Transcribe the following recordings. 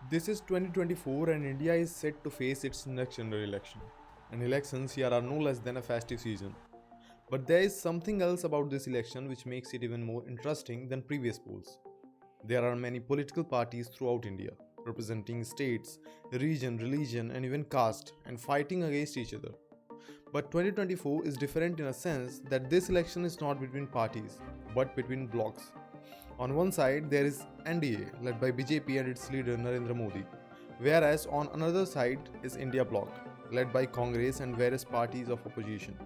This is 2024 and India is set to face its next general election. And elections here are no less than a festive season. But there is something else about this election which makes it even more interesting than previous polls. There are many political parties throughout India, representing states, region, religion, and even caste, and fighting against each other. But 2024 is different in a sense that this election is not between parties, but between blocs. On one side, there is NDA, led by BJP and its leader Narendra Modi, whereas on another side is India Bloc, led by Congress and various parties of opposition.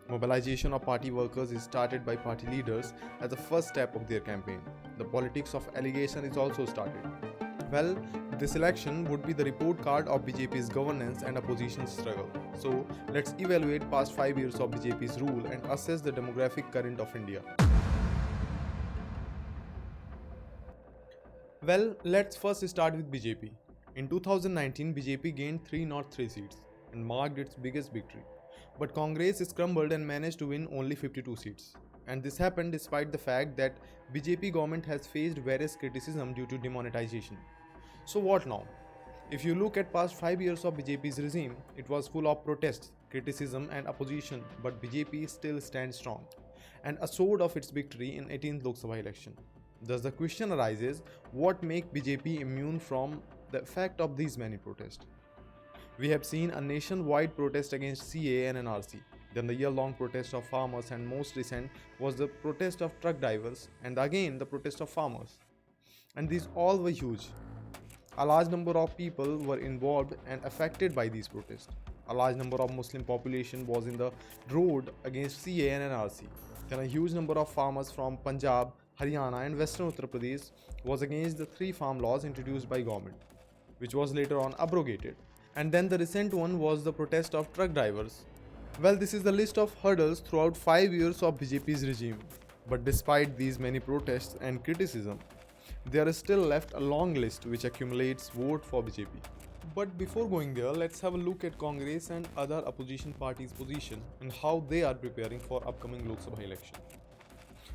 Mobilization of party workers is started by party leaders as the first step of their campaign. The politics of allegation is also started. Well, this election would be the report card of BJP's governance and opposition struggle. So, let's evaluate past 5 years of BJP's rule and assess the demographic current of India. Well, let's first start with BJP. In 2019, BJP gained 303 seats and marked its biggest victory. But Congress scrambled and managed to win only 52 seats. And this happened despite the fact that BJP government has faced various criticism due to demonetization. So what now? If you look at past 5 years of BJP's regime, it was full of protests, criticism and opposition, but BJP still stands strong and assured of its victory in 18th Lok Sabha election. Thus the question arises, what makes BJP immune from the effect of these many protests? We have seen a nationwide protest against CA and NRC, then the year-long protest of farmers, and most recent was the protest of truck drivers and again the protest of farmers. And these all were huge. A large number of people were involved and affected by these protests. A large number of Muslim population was in the road against CA and NRC. Then a huge number of farmers from Punjab, Haryana and Western Uttar Pradesh was against the 3 farm laws introduced by government, which was later on abrogated. And then the recent one was the protest of truck drivers. Well, this is the list of hurdles throughout 5 years of BJP's regime. But despite these many protests and criticism, there is still left a long list which accumulates vote for BJP. But before going there, let's have a look at Congress and other opposition parties' position and how they are preparing for upcoming Lok Sabha election.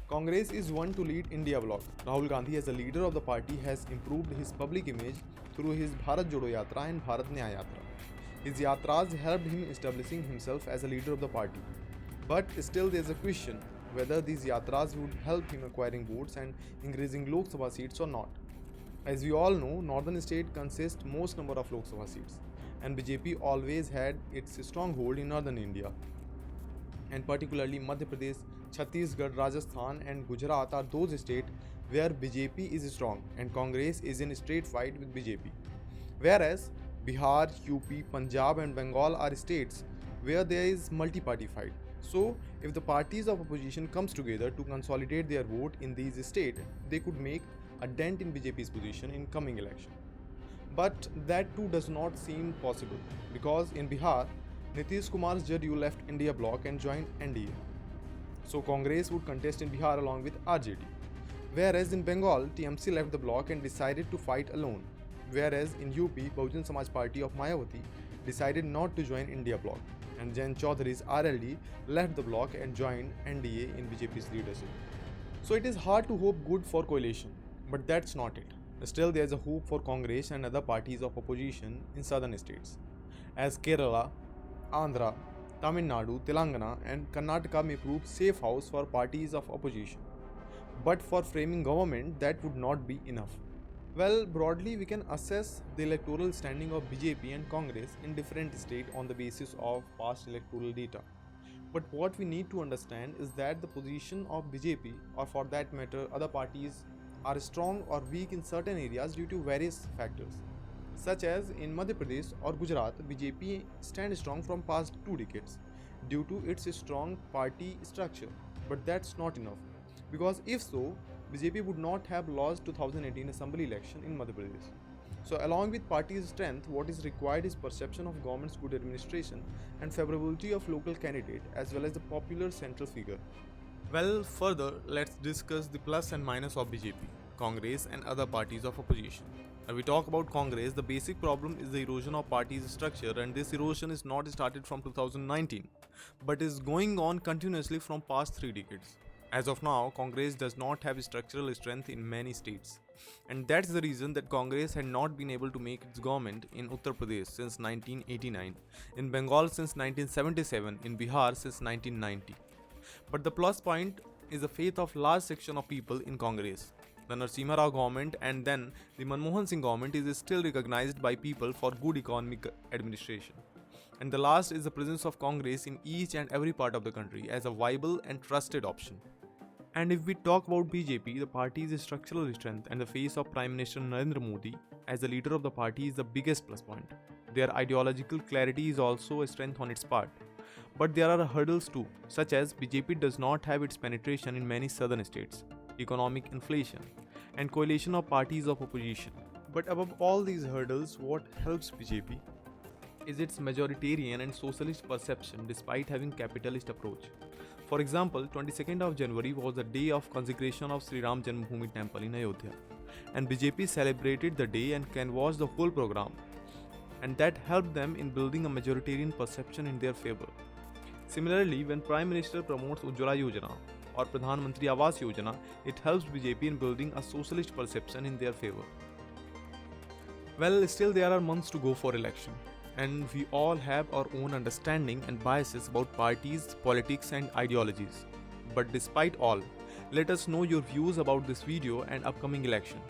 Congress is one to lead India bloc. Rahul Gandhi as a leader of the party has improved his public image through his Bharat Jodo Yatra and Bharat Nyaya Yatra. His yatras helped him establishing himself as a leader of the party. But still there is a question whether these yatras would help him acquiring votes and increasing Lok Sabha seats or not. As we all know, northern state consist most number of Lok Sabha seats, and BJP always had its stronghold in northern India. And particularly Madhya Pradesh, Chhattisgarh, Rajasthan and Gujarat are those states where BJP is strong and Congress is in straight fight with BJP. Whereas Bihar, UP, Punjab and Bengal are states where there is multi-party fight. So, if the parties of opposition comes together to consolidate their vote in these states, they could make a dent in BJP's position in coming election. But that too does not seem possible because in Bihar, Nitish Kumar's JDU left India bloc and joined NDA. So Congress would contest in Bihar along with RJD. Whereas in Bengal, TMC left the bloc and decided to fight alone. Whereas in UP, Bahujan Samaj Party of Mayawati decided not to join India bloc, and Jain Chaudhary's RLD left the bloc and joined NDA in BJP's leadership. So it is hard to hope good for coalition, but that's not it. Still there is a hope for Congress and other parties of opposition in southern states, as Kerala, Andhra, Tamil Nadu, Telangana and Karnataka may prove safe house for parties of opposition. But for framing government, that would not be enough. Well, broadly we can assess the electoral standing of BJP and Congress in different states on the basis of past electoral data. But what we need to understand is that the position of BJP, or for that matter other parties, are strong or weak in certain areas due to various factors. Such as in Madhya Pradesh or Gujarat, BJP stands strong from past 2 decades due to its strong party structure. But that's not enough, because if so, BJP would not have lost 2018 assembly election in Madhya Pradesh. So along with party's strength, what is required is perception of government's good administration and favorability of local candidate as well as the popular central figure. Well, further, let's discuss the plus and minus of BJP, Congress and other parties of opposition. When we talk about Congress, the basic problem is the erosion of party's structure, and this erosion is not started from 2019 but is going on continuously from past 3 decades. As of now, Congress does not have structural strength in many states. And that's the reason that Congress had not been able to make its government in Uttar Pradesh since 1989, in Bengal since 1977, in Bihar since 1990. But the plus point is the faith of large section of people in Congress. The Narasimha Rao government and then the Manmohan Singh government is still recognized by people for good economic administration. And the last is the presence of Congress in each and every part of the country as a viable and trusted option. And if we talk about BJP, the party's structural strength and the face of Prime Minister Narendra Modi as the leader of the party is the biggest plus point. Their ideological clarity is also a strength on its part. But there are hurdles too, such as BJP does not have its penetration in many southern states, economic inflation, and coalition of parties of opposition. But above all these hurdles, what helps BJP is its majoritarian and socialist perception despite having capitalist approach. For example, 22nd of January was the day of consecration of Sri Ram Janmabhoomi temple in Ayodhya, and BJP celebrated the day and canvassed the whole program, and that helped them in building a majoritarian perception in their favor. Similarly, when Prime Minister promotes Ujjwala Yojana or Pradhan Mantri Awas Yojana, it helps BJP in building a socialist perception in their favor. Well, still there are months to go for election, and we all have our own understanding and biases about parties, politics and ideologies. But despite all, let us know your views about this video and upcoming election.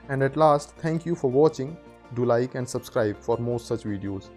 And at last, thank you for watching. Do like and subscribe for more such videos.